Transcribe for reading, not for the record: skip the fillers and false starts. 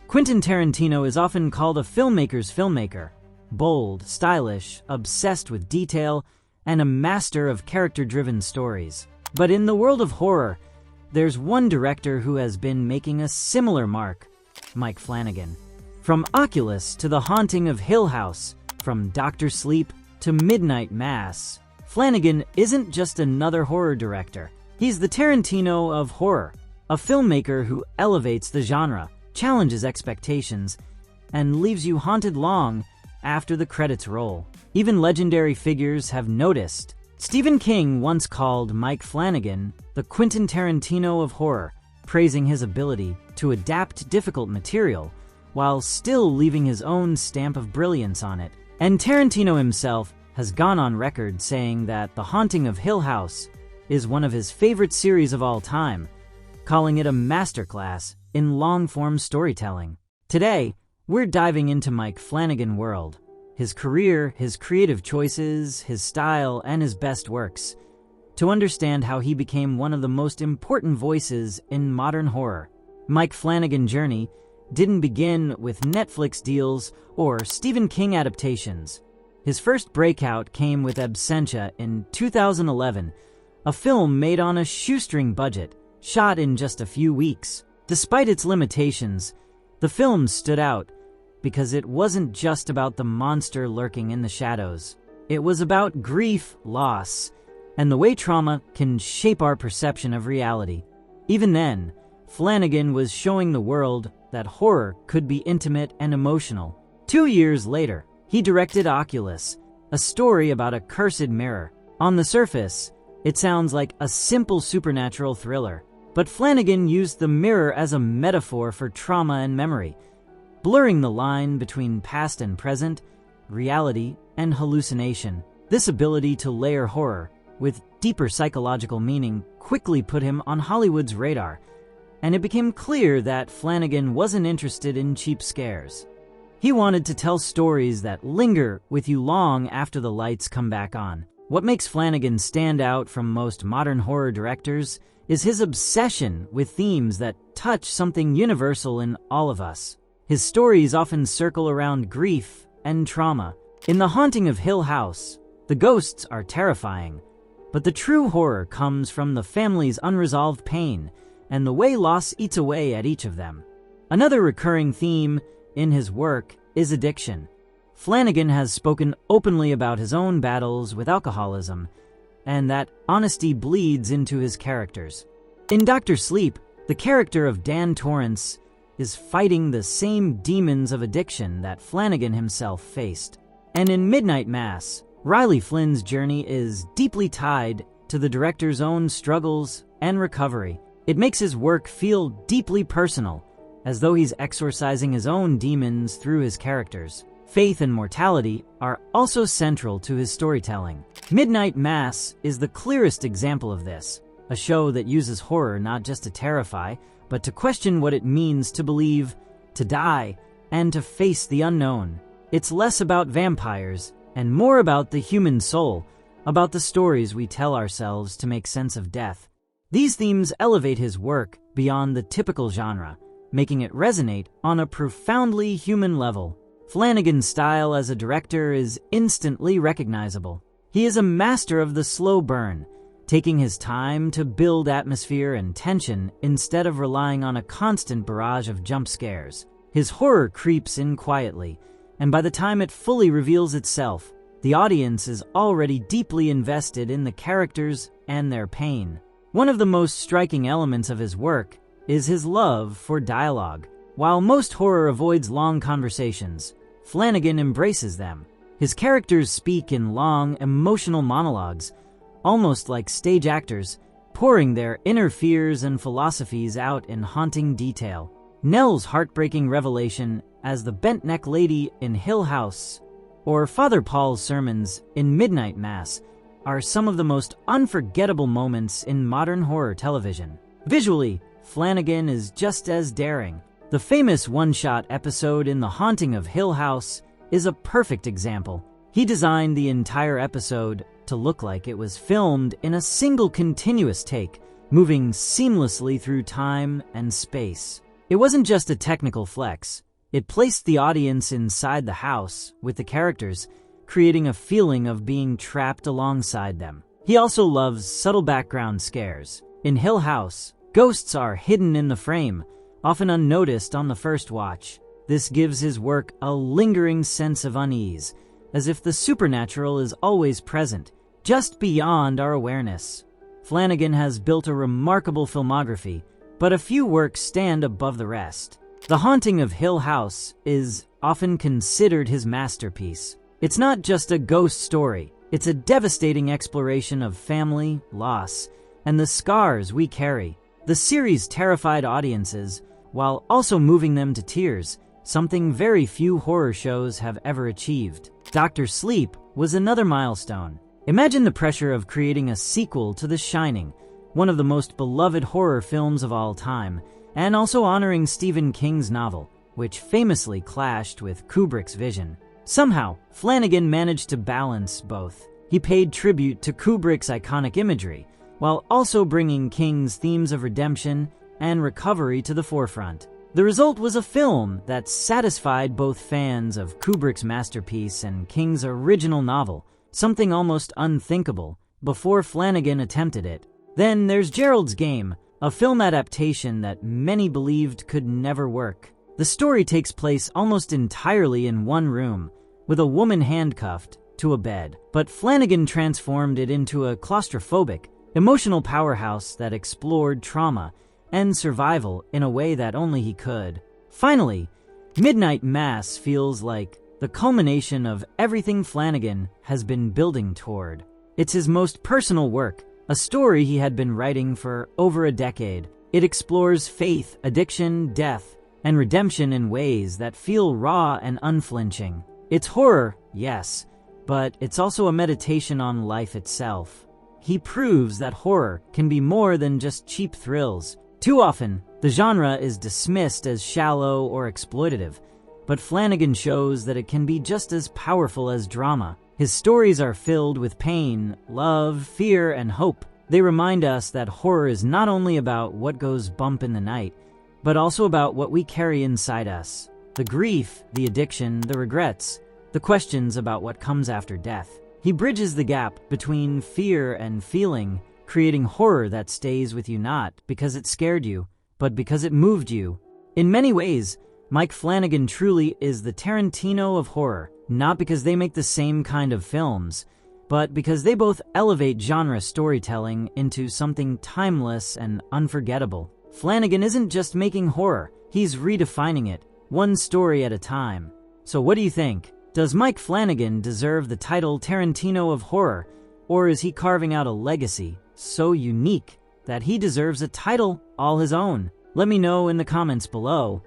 Quentin Tarantino is often called a filmmaker's filmmaker. Bold, stylish, obsessed with detail, and a master of character-driven stories. But in the world of horror, there's one director who has been making a similar mark: Mike Flanagan. From Oculus to The Haunting of Hill House, from Dr. Sleep to Midnight Mass, Flanagan isn't just another horror director. He's the Tarantino of horror, a filmmaker who elevates the genre, challenges expectations, and leaves you haunted long after the credits roll. Even legendary figures have noticed. Stephen King once called Mike Flanagan the Quentin Tarantino of horror, praising his ability to adapt difficult material while still leaving his own stamp of brilliance on it. And Tarantino himself has gone on record saying that The Haunting of Hill House is one of his favorite series of all time, calling it a masterclass in long-form storytelling. Today, we're diving into Mike Flanagan's world, his career, his creative choices, his style, and his best works, to understand how he became one of the most important voices in modern horror. Mike Flanagan's journey didn't begin with Netflix deals or Stephen King adaptations. His first breakout came with Absentia in 2011, a film made on a shoestring budget, shot in just a few weeks. Despite its limitations, the film stood out because it wasn't just about the monster lurking in the shadows. It was about grief, loss, and the way trauma can shape our perception of reality. Even then, Flanagan was showing the world that horror could be intimate and emotional. 2 years later, he directed Oculus, a story about a cursed mirror. On the surface, it sounds like a simple supernatural thriller, but Flanagan used the mirror as a metaphor for trauma and memory, blurring the line between past and present, reality and hallucination. This ability to layer horror with deeper psychological meaning quickly put him on Hollywood's radar, and it became clear that Flanagan wasn't interested in cheap scares. He wanted to tell stories that linger with you long after the lights come back on. What makes Flanagan stand out from most modern horror directors is his obsession with themes that touch something universal in all of us. His stories often circle around grief and trauma. In The Haunting of Hill House, the ghosts are terrifying, but the true horror comes from the family's unresolved pain and the way loss eats away at each of them. Another recurring theme in his work is addiction. Flanagan has spoken openly about his own battles with alcoholism, and that honesty bleeds into his characters. In Dr. Sleep, the character of Dan Torrance is fighting the same demons of addiction that Flanagan himself faced. And in Midnight Mass, Riley Flynn's journey is deeply tied to the director's own struggles and recovery. It makes his work feel deeply personal, as though he's exorcising his own demons through his characters. Faith and mortality are also central to his storytelling. Midnight Mass is the clearest example of this, a show that uses horror not just to terrify, but to question what it means to believe, to die, and to face the unknown. It's less about vampires and more about the human soul, about the stories we tell ourselves to make sense of death. These themes elevate his work beyond the typical genre, making it resonate on a profoundly human level. Flanagan's style as a director is instantly recognizable. He is a master of the slow burn, taking his time to build atmosphere and tension instead of relying on a constant barrage of jump scares. His horror creeps in quietly, and by the time it fully reveals itself, the audience is already deeply invested in the characters and their pain. One of the most striking elements of his work is his love for dialogue. While most horror avoids long conversations, Flanagan embraces them. His characters speak in long, emotional monologues, almost like stage actors, pouring their inner fears and philosophies out in haunting detail. Nell's heartbreaking revelation as the bent-neck lady in Hill House, or Father Paul's sermons in Midnight Mass, are some of the most unforgettable moments in modern horror television. Visually, Flanagan is just as daring. The famous one-shot episode in The Haunting of Hill House is a perfect example. He designed the entire episode to look like it was filmed in a single continuous take, moving seamlessly through time and space. It wasn't just a technical flex. It placed the audience inside the house with the characters, creating a feeling of being trapped alongside them. He also loves subtle background scares. In Hill House, ghosts are hidden in the frame, often unnoticed on the first watch. This gives his work a lingering sense of unease, as if the supernatural is always present, just beyond our awareness. Flanagan has built a remarkable filmography, but a few works stand above the rest. The Haunting of Hill House is often considered his masterpiece. It's not just a ghost story, it's a devastating exploration of family, loss, and the scars we carry. The series terrified audiences, while also moving them to tears, something very few horror shows have ever achieved. Dr. Sleep was another milestone. Imagine the pressure of creating a sequel to The Shining, one of the most beloved horror films of all time, and also honoring Stephen King's novel, which famously clashed with Kubrick's vision. Somehow, Flanagan managed to balance both. He paid tribute to Kubrick's iconic imagery, while also bringing King's themes of redemption and recovery to the forefront. The result was a film that satisfied both fans of Kubrick's masterpiece and King's original novel, something almost unthinkable before Flanagan attempted it. Then there's Gerald's Game, a film adaptation that many believed could never work. The story takes place almost entirely in one room, with a woman handcuffed to a bed, but Flanagan transformed it into a claustrophobic, emotional powerhouse that explored trauma and survival in a way that only he could. Finally, Midnight Mass feels like the culmination of everything Flanagan has been building toward. It's his most personal work, a story he had been writing for over a decade. It explores faith, addiction, death, and redemption in ways that feel raw and unflinching. It's horror, yes, but it's also a meditation on life itself. He proves that horror can be more than just cheap thrills. Too often, the genre is dismissed as shallow or exploitative, but Flanagan shows that it can be just as powerful as drama. His stories are filled with pain, love, fear, and hope. They remind us that horror is not only about what goes bump in the night, but also about what we carry inside us. The grief, the addiction, the regrets, the questions about what comes after death. He bridges the gap between fear and feeling, creating horror that stays with you not because it scared you, but because it moved you. In many ways, Mike Flanagan truly is the Tarantino of horror, not because they make the same kind of films, but because they both elevate genre storytelling into something timeless and unforgettable. Flanagan isn't just making horror, he's redefining it, one story at a time. So what do you think? Does Mike Flanagan deserve the title Tarantino of Horror, or is he carving out a legacy so unique that he deserves a title all his own? Let me know in the comments below.